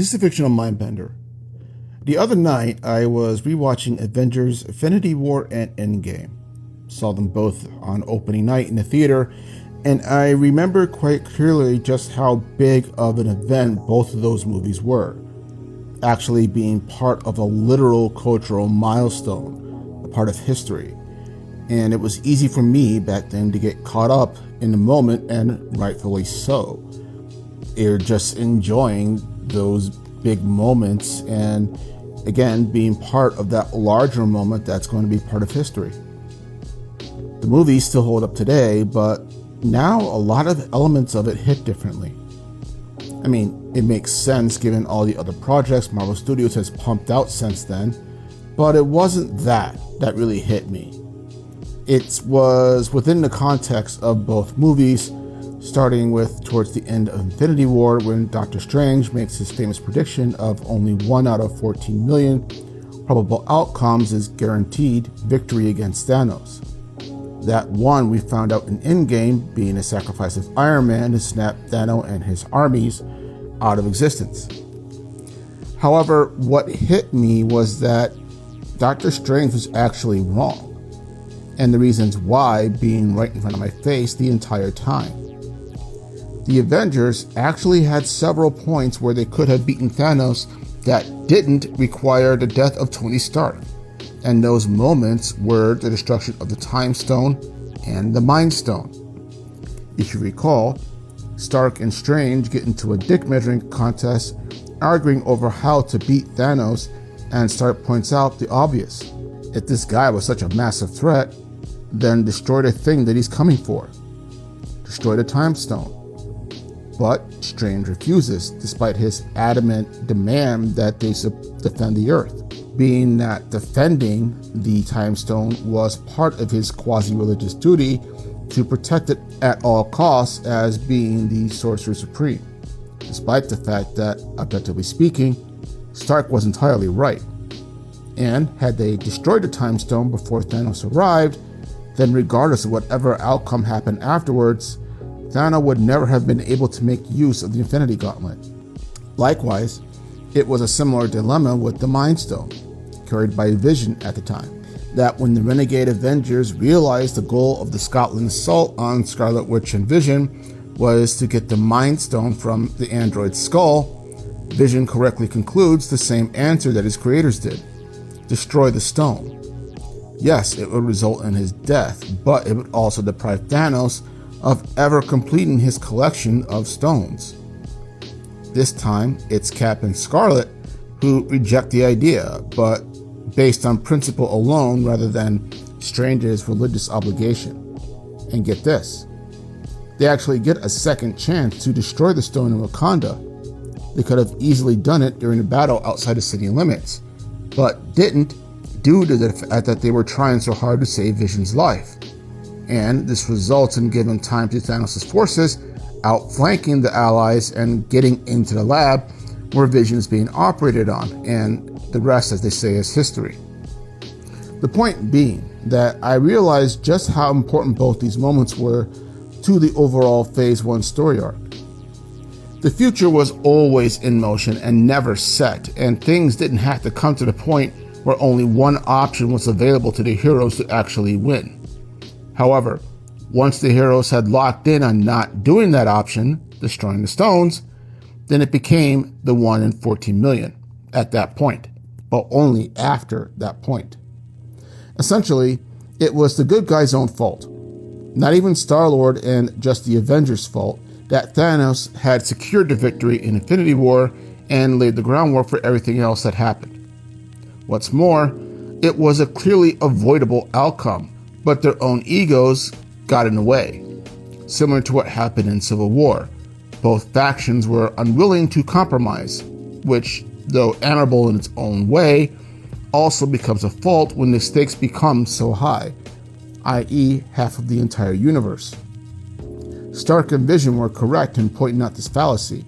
This is a fictional mindbender. The other night, I was rewatching Avengers Infinity War and Endgame. Saw them both on opening night in the theater, and I remember quite clearly just how big of an event both of those movies were. Actually being part of a literal cultural milestone, a part of history. And it was easy for me back then to get caught up in the moment, and rightfully so. You're just enjoying those big moments and, again, being part of that larger moment that's going to be part of history. The movies still hold up today, but now a lot of elements of it hit differently. I mean, it makes sense given all the other projects Marvel Studios has pumped out since then, but it wasn't that really hit me. It was within the context of both movies, starting with towards the end of Infinity War when Doctor Strange makes his famous prediction of only 1 out of 14 million probable outcomes is guaranteed victory against Thanos. That one we found out in Endgame being a sacrifice of Iron Man to snap Thanos and his armies out of existence. However, what hit me was that Doctor Strange was actually wrong, and the reasons why being right in front of my face the entire time. The Avengers actually had several points where they could have beaten Thanos that didn't require the death of Tony Stark. And those moments were the destruction of the Time Stone and the Mind Stone. If you recall, Stark and Strange get into a dick measuring contest, arguing over how to beat Thanos, and Stark points out the obvious. If this guy was such a massive threat, then destroy the thing that he's coming for. Destroy the Time Stone. But Strange refuses, despite his adamant demand that they defend the Earth, being that defending the Time Stone was part of his quasi-religious duty to protect it at all costs as being the Sorcerer Supreme, despite the fact that, objectively speaking, Stark was entirely right. And had they destroyed the Time Stone before Thanos arrived, then regardless of whatever outcome happened afterwards, Thanos would never have been able to make use of the Infinity Gauntlet. Likewise, it was a similar dilemma with the Mind Stone, carried by Vision at the time, that when the renegade Avengers realized the goal of the Scotland assault on Scarlet Witch and Vision was to get the Mind Stone from the android's skull, Vision correctly concludes the same answer that his creators did: destroy the stone. Yes, it would result in his death, but it would also deprive Thanos of ever completing his collection of stones. This time, it's Cap and Scarlet who reject the idea, but based on principle alone rather than Strange's religious obligation. And get this, they actually get a second chance to destroy the stone in Wakanda. They could have easily done it during a battle outside the city limits, but didn't due to the fact that they were trying so hard to save Vision's life. And this results in giving time to Thanos' forces outflanking the allies and getting into the lab where Vision is being operated on, and the rest, as they say, is history. The point being that I realized just how important both these moments were to the overall Phase 1 story arc. The future was always in motion and never set, and things didn't have to come to the point where only one option was available to the heroes to actually win. However, once the heroes had locked in on not doing that option, destroying the stones, then it became the 1 in 14 million at that point, but only after that point. Essentially, it was the good guy's own fault, not even Star-Lord and just the Avengers' fault, that Thanos had secured the victory in Infinity War and laid the groundwork for everything else that happened. What's more, it was a clearly avoidable outcome, but their own egos got in the way. Similar to what happened in Civil War, both factions were unwilling to compromise, which, though honorable in its own way, also becomes a fault when the stakes become so high, i.e. half of the entire universe. Stark and Vision were correct in pointing out this fallacy,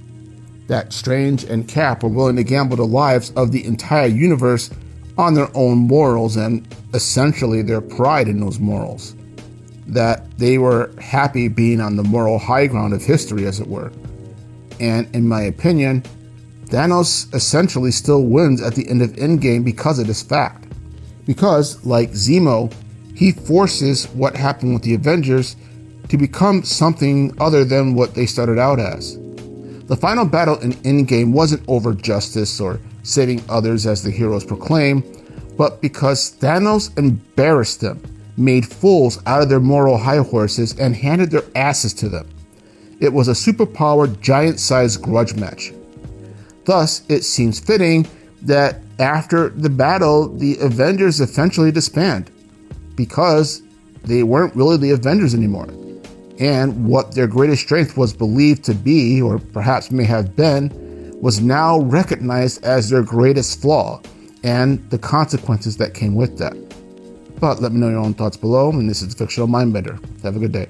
that Strange and Cap were willing to gamble the lives of the entire universe on their own morals and essentially their pride in those morals. That they were happy being on the moral high ground of history, as it were. And in my opinion, Thanos essentially still wins at the end of Endgame because of this fact. Because, like Zemo, he forces what happened with the Avengers to become something other than what they started out as. The final battle in Endgame wasn't over justice or saving others as the heroes proclaim, but because Thanos embarrassed them, made fools out of their moral high horses, and handed their asses to them. It was a superpowered, giant-sized grudge match. Thus, it seems fitting that after the battle, the Avengers eventually disband, because they weren't really the Avengers anymore. And what their greatest strength was believed to be, or perhaps may have been, was now recognized as their greatest flaw, and the consequences that came with that. But let me know your own thoughts below, and this is Fictional Mindbender. Have a good day.